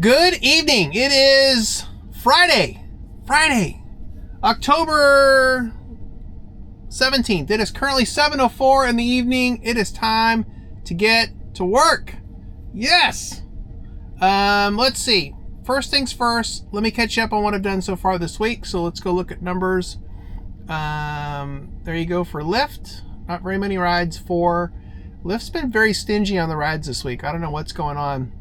Good evening. It is Friday, October 17th. It is currently 7:04 in the evening. It is time to get to work. Yes. Let's see. First things first, let me catch you up on what I've done so far this week. So let's go look at numbers. There you go for Lyft. Not very many rides for Lyft's been very stingy on the rides this week. I don't know what's going on.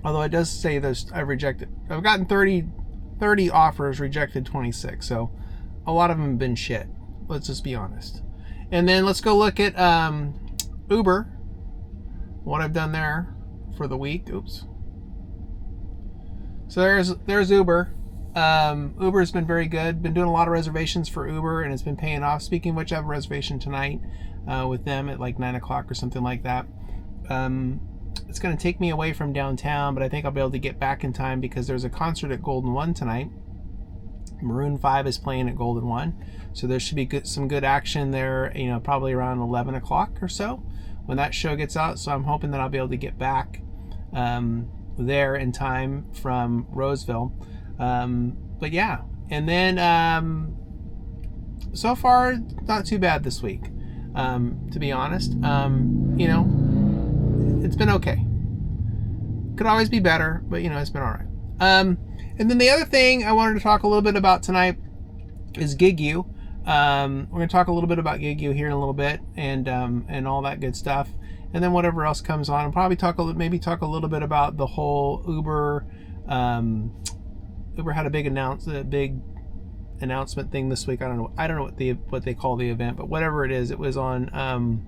Although it does say I've gotten 30 offers, rejected 26. So a lot of them have been shit. Let's just be honest. And then let's go look at Uber. What I've done there for the week. Oops. So there's Uber. Uber's been very good. Been doing a lot of reservations for Uber, and it's been paying off. Speaking of which, I have a reservation tonight with them at like 9 o'clock or something like that. It's going to take me away from downtown, but I think I'll be able to get back in time because there's a concert at Golden One tonight. Maroon 5 is playing at Golden One, so there should be some good action there, probably around 11 o'clock or so when that show gets out. So I'm hoping that I'll be able to get back there in time from Roseville. But yeah, and then so far not too bad this week, to be honest. It's been okay. Could always be better, but it's been all right. And then the other thing I wanted to talk a little bit about tonight is GigU. We're going to talk a little bit about GigU here in a little bit, and all that good stuff. And then whatever else comes on, I'll probably talk a little bit about the whole Uber. Uber had a big announcement thing this week. I don't know what they call the event, but whatever it is, it was on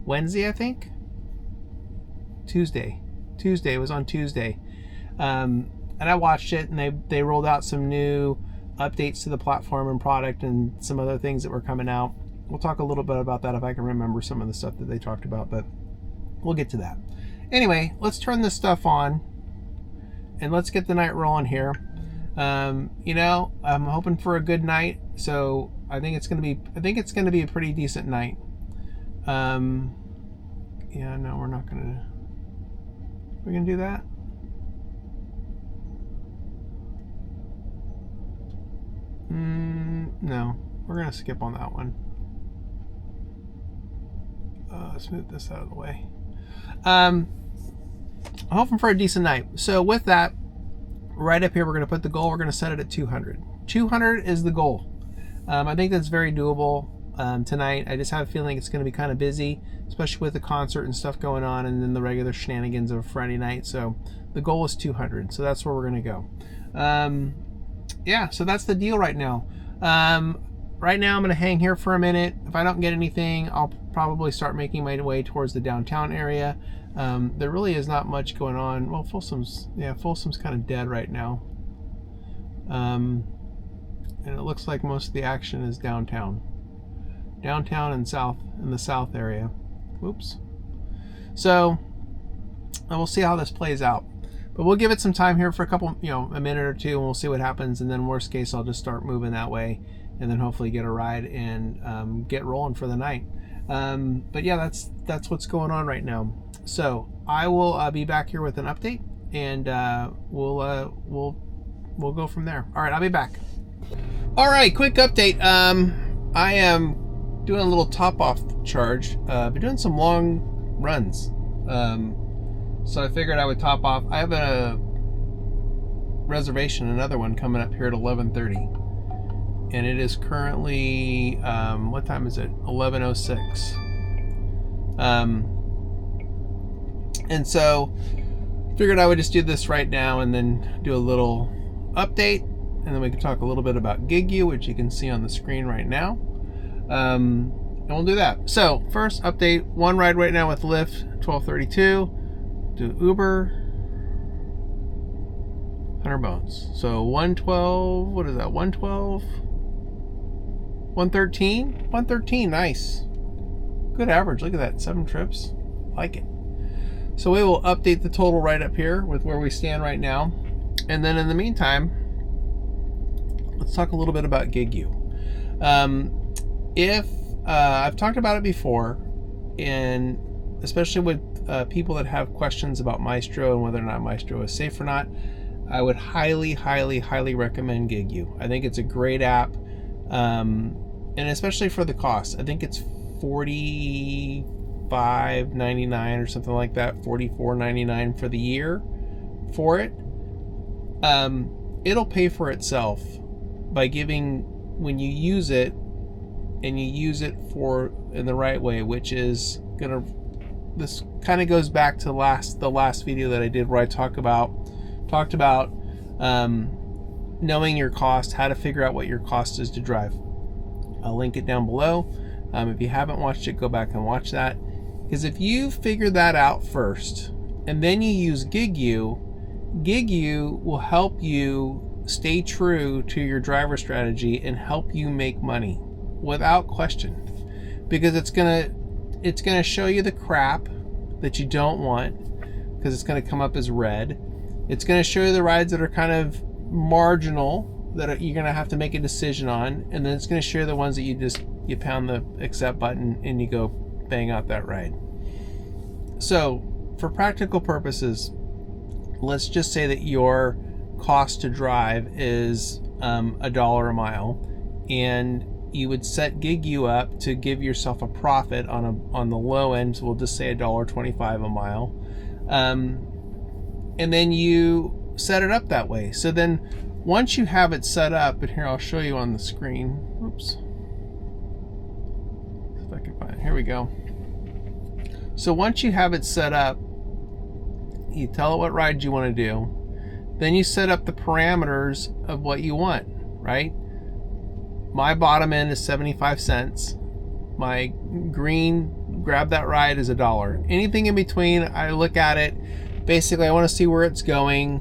Wednesday, I think. Tuesday. It was on Tuesday. And I watched it, and they rolled out some new updates to the platform and product and some other things that were coming out. We'll talk a little bit about that if I can remember some of the stuff that they talked about, but we'll get to that. Anyway, let's turn this stuff on and let's get the night rolling here. I'm hoping for a good night, so I think it's gonna be a pretty decent night. No, we're not gonna. We're gonna do that. No, we're gonna skip on that one. Let's move this out of the way. I'm hoping for a decent night. So with that, right up here, we're gonna put the goal. We're gonna set it at 200. 200 is the goal. I think that's very doable tonight. I just have a feeling it's gonna be kind of busy, especially with the concert and stuff going on, and then the regular shenanigans of Friday night. So the goal is 200. So that's where we're gonna go. Yeah, so that's the deal right now. Right now I'm gonna hang here for a minute. If I don't get anything, I'll probably start making my way towards the downtown area. There really is not much going on. Well, Folsom's kind of dead right now. And it looks like most of the action is downtown and in the south area. Oops. So we'll see how this plays out, but we'll give it some time here for a minute or two, and we'll see what happens. And then worst case, I'll just start moving that way, and then hopefully get a ride and get rolling for the night. But yeah, that's what's going on right now. So I will be back here with an update, and we'll go from there. All right, I'll be back. All right, quick update. I am doing a little top-off charge. Been doing some long runs, so I figured I would top off. I have a reservation, another one coming up here at 11:30, and it is currently what time is it? 11:06. And so figured I would just do this right now and then do a little update, and then we can talk a little bit about GigU, which you can see on the screen right now. And we'll do that. So first update, one ride right now with Lyft, 12:32. Do Uber, 100 bones. So 112, what is that? 112, 113, 113. Nice, good average. Look at that, 7 trips. Like it. So we will update the total right up here with where we stand right now, and then in the meantime, let's talk a little bit about GigU. I've talked about it before, and especially with people that have questions about Mystro and whether or not Mystro is safe or not, I would highly, highly, highly recommend GigU. I think it's a great app, and especially for the cost. I think it's $45.99 or something like that, $44.99 for the year for it. It'll pay for itself by giving, when you use it and you use it in the right way, which is this kind of goes back to the last video that I did where I talked about knowing your cost, how to figure out what your cost is to drive. I'll link it down below. If you haven't watched it, go back and watch that, because if you figure that out first and then you use GigU will help you stay true to your driver strategy and help you make money without question, because it's gonna show you the crap that you don't want, because it's gonna come up as red. It's gonna show you the rides that are kind of marginal that you're gonna have to make a decision on, and then it's gonna show you the ones that you pound the accept button and you go bang out that ride. So for practical purposes, let's just say that your cost to drive is $1 a mile, and you would set GigU up to give yourself a profit on the low end. So we'll just say $1.25 a mile, and then you set it up that way. So then once you have it set up, and here I'll show you on the screen. Oops, if I can find it. Here we go. So once you have it set up, you tell it what ride you want to do. Then you set up the parameters of what you want, right? My bottom end is 75 cents. My green, grab that ride, is $1. Anything in between, I look at it. Basically, I want to see where it's going,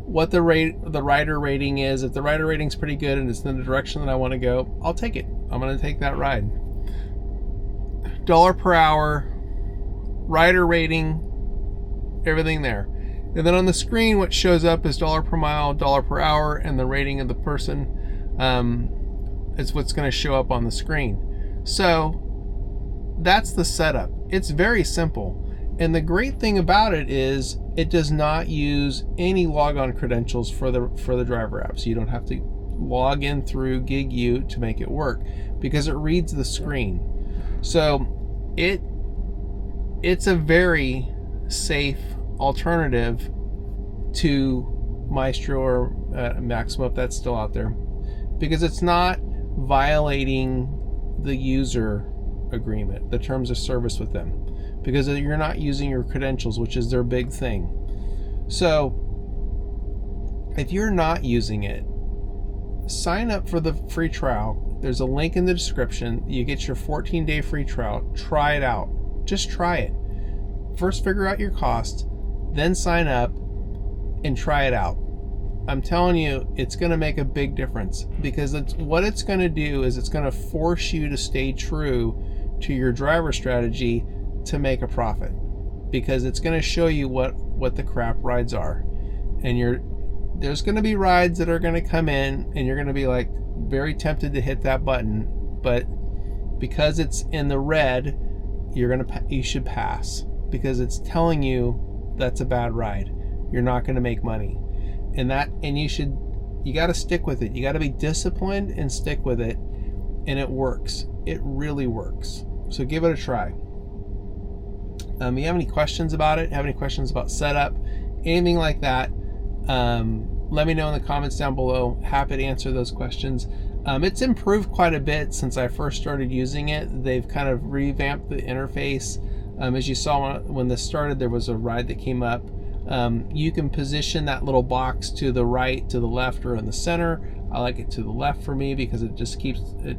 what the rider rating is. If the rider rating's pretty good and it's in the direction that I want to go, I'll take it. I'm going to take that ride. $1 per hour, rider rating, everything there. And then on the screen, what shows up is $1 per mile, $1 per hour, and the rating of the person is what's going to show up on the screen. So that's the setup. It's very simple. And the great thing about it is it does not use any logon credentials for the driver app. So you don't have to log in through GigU to make it work, because it reads the screen. So it's a very safe alternative to Mystro or Maxymo, if that's still out there, because it's not violating the user agreement, the terms of service with them, because you're not using your credentials, which is their big thing. So if you're not using it, sign up for the free trial. There's a link in the description. You get your 14-day free trial. Try it out. Just try it. First figure out your cost, then sign up and try it out. I'm telling you, it's going to make a big difference, because what it's going to do is it's going to force you to stay true to your driver strategy to make a profit, because it's going to show you what the crap rides are. And there's going to be rides that are going to come in and you're going to be like very tempted to hit that button, but because it's in the red, you should pass, because it's telling you that's a bad ride. You're not going to make money. And you got to stick with it. You got to be disciplined and stick with it, and it works. It really works. So give it a try. You have any questions about it? Have any questions about setup? Anything like that? Let me know in the comments down below. Happy to answer those questions. It's improved quite a bit since I first started using it. They've kind of revamped the interface. As you saw when this started, there was a ride that came up. You can position that little box to the right, to the left, or in the center. I like it to the left for me, because it just keeps it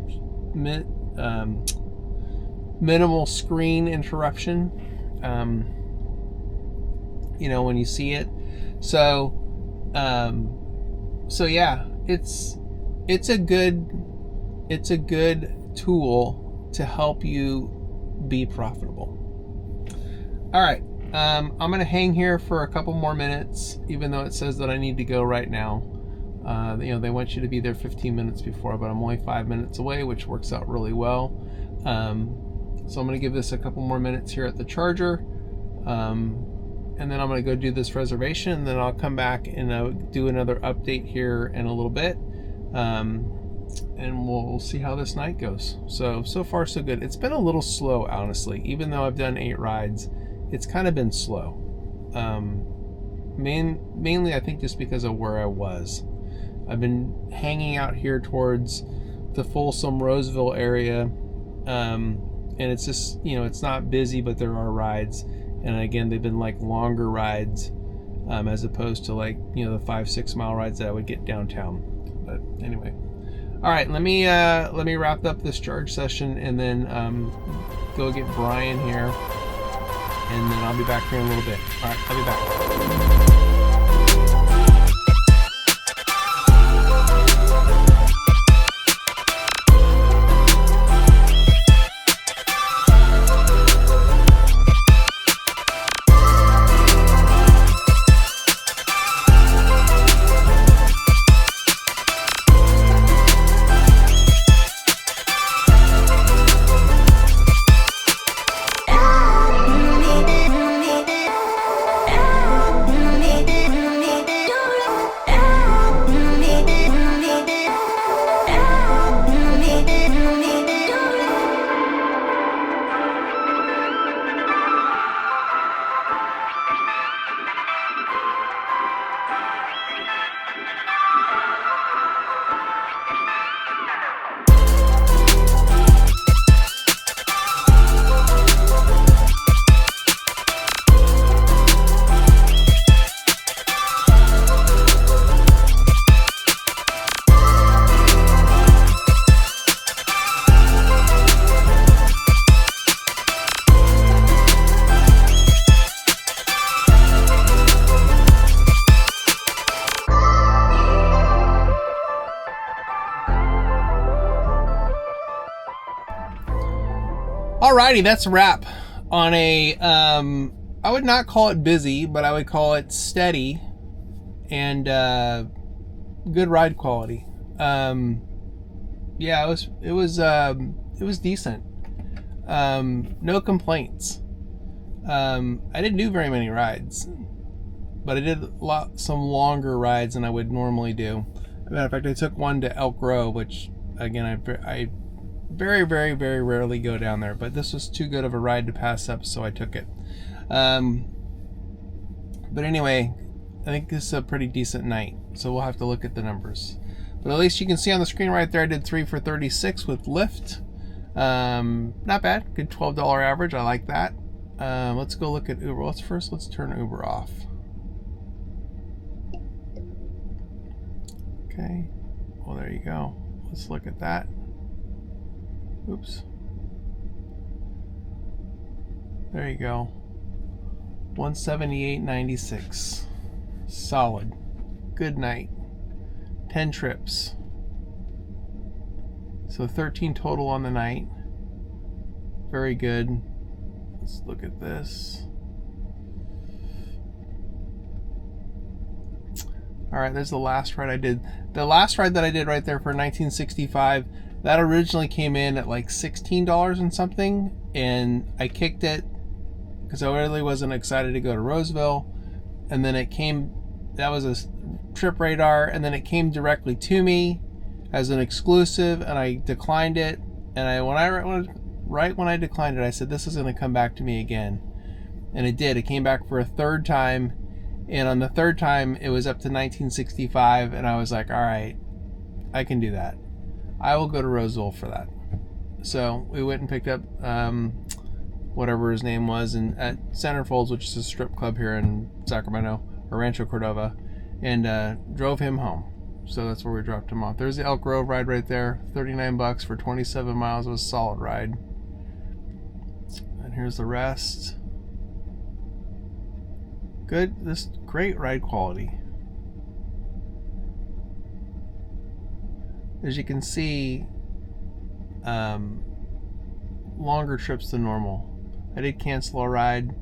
minimal screen interruption, when you see it. So yeah, it's a good tool to help you be profitable. All right. I'm going to hang here for a couple more minutes, even though it says that I need to go right now. They want you to be there 15 minutes before, but I'm only 5 minutes away, which works out really well. So I'm going to give this a couple more minutes here at the charger, And then I'm going to go do this reservation, and then I'll come back and do another update here in a little bit. And we'll see how this night goes. So far so good. It's been a little slow, honestly. Even though I've done 8 rides, it's kind of been slow. Mainly I think just because of where I was. I've been hanging out here towards the Folsom Roseville area, and it's just, it's not busy, but there are rides, and again, they've been like longer rides, as opposed to like, the 5-6 mile rides that I would get downtown. But anyway, all right, let me wrap up this charge session, and then go get Brian here, and then I'll be back here in a little bit. All right, I'll be back. Alrighty, that's a wrap on a, I would not call it busy, but I would call it steady and good ride quality. Yeah, it was decent. No complaints. I didn't do very many rides, but I did some longer rides than I would normally do. As a matter of fact, I took one to Elk Grove, which again, I very, very, very rarely go down there, but this was too good of a ride to pass up, so I took it. But anyway, I think this is a pretty decent night, so we'll have to look at the numbers. But at least you can see on the screen right there, I did 3 for $36 with Lyft. Not bad, good $12 average. I like that. Let's go look at Uber. Let's turn Uber off. Okay, well, there you go. Let's look at that. Oops. There you go. 178.96. Solid. Good night. 10 trips. So 13 total on the night. Very good. Let's look at this. All right, there's the last ride I did. The last ride that I did right there for 1965, that originally came in at like $16 and something, and I kicked it because I really wasn't excited to go to Roseville. And then it came, that was a trip radar, and then it came directly to me as an exclusive, and I declined it. And right when I declined it, I said, this is going to come back to me again. And it did. It came back for a third time, and on the third time it was up to 1965, and I was like, all right, I can do that. I will go to Roseville for that. So we went and picked up whatever his name was at Centerfolds, which is a strip club here in Sacramento, or Rancho Cordova, and drove him home. So that's where we dropped him off. There's the Elk Grove ride right there, $39 for 27 miles. It was a solid ride. And here's the rest. Good, this great ride quality. As you can see, longer trips than normal. I did cancel a ride.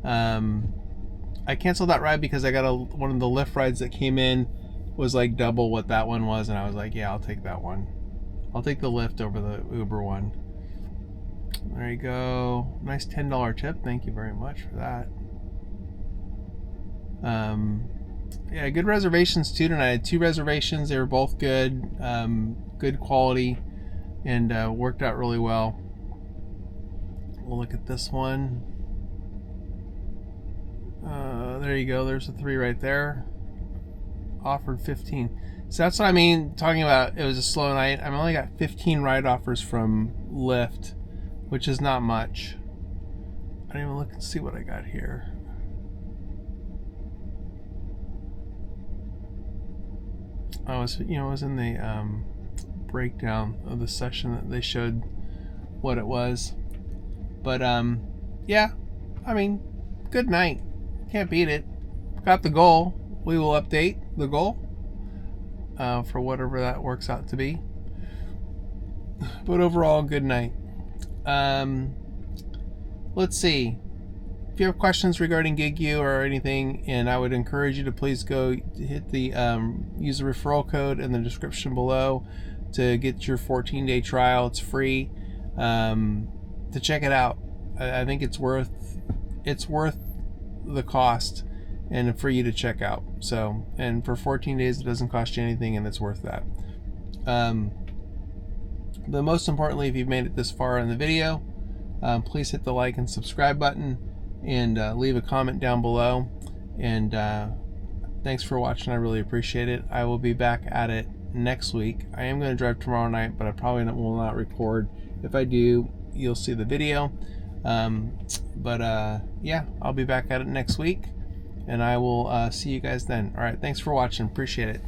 I canceled that ride because I got one of the Lyft rides that came in was like double what that one was, and I was like, yeah, I'll take that one. I'll take the Lyft over the Uber one. There you go. Nice $10 tip. Thank you very much for that. Yeah, good reservations too tonight. I had 2 reservations. They were both good, good quality, and worked out really well. We'll look at this one. There you go. There's a 3 right there. Offered 15. So that's what I mean, talking about it was a slow night. I've only got 15 ride offers from Lyft, which is not much. I didn't even look and see what I got here. I was, you know, I was in the breakdown of the session that they showed what it was. But yeah, I mean, good night. Can't beat it. Got the goal. We will update the goal for whatever that works out to be. But overall, good night. Let's see. If you have questions regarding GigU or anything, and I would encourage you to please go hit the use the referral code in the description below to get your 14-day trial. It's free to check it out. I think it's worth the cost and for you to check out. So, and for 14 days it doesn't cost you anything, and it's worth that. But most importantly, if you've made it this far in the video, please hit the like and subscribe button, and leave a comment down below. And thanks for watching. I really appreciate it. I will be back at it next week. I am going to drive tomorrow night, but I probably will not record. If I do, you'll see the video. Yeah, I'll be back at it next week, and I will see you guys then. All right, thanks for watching. Appreciate it.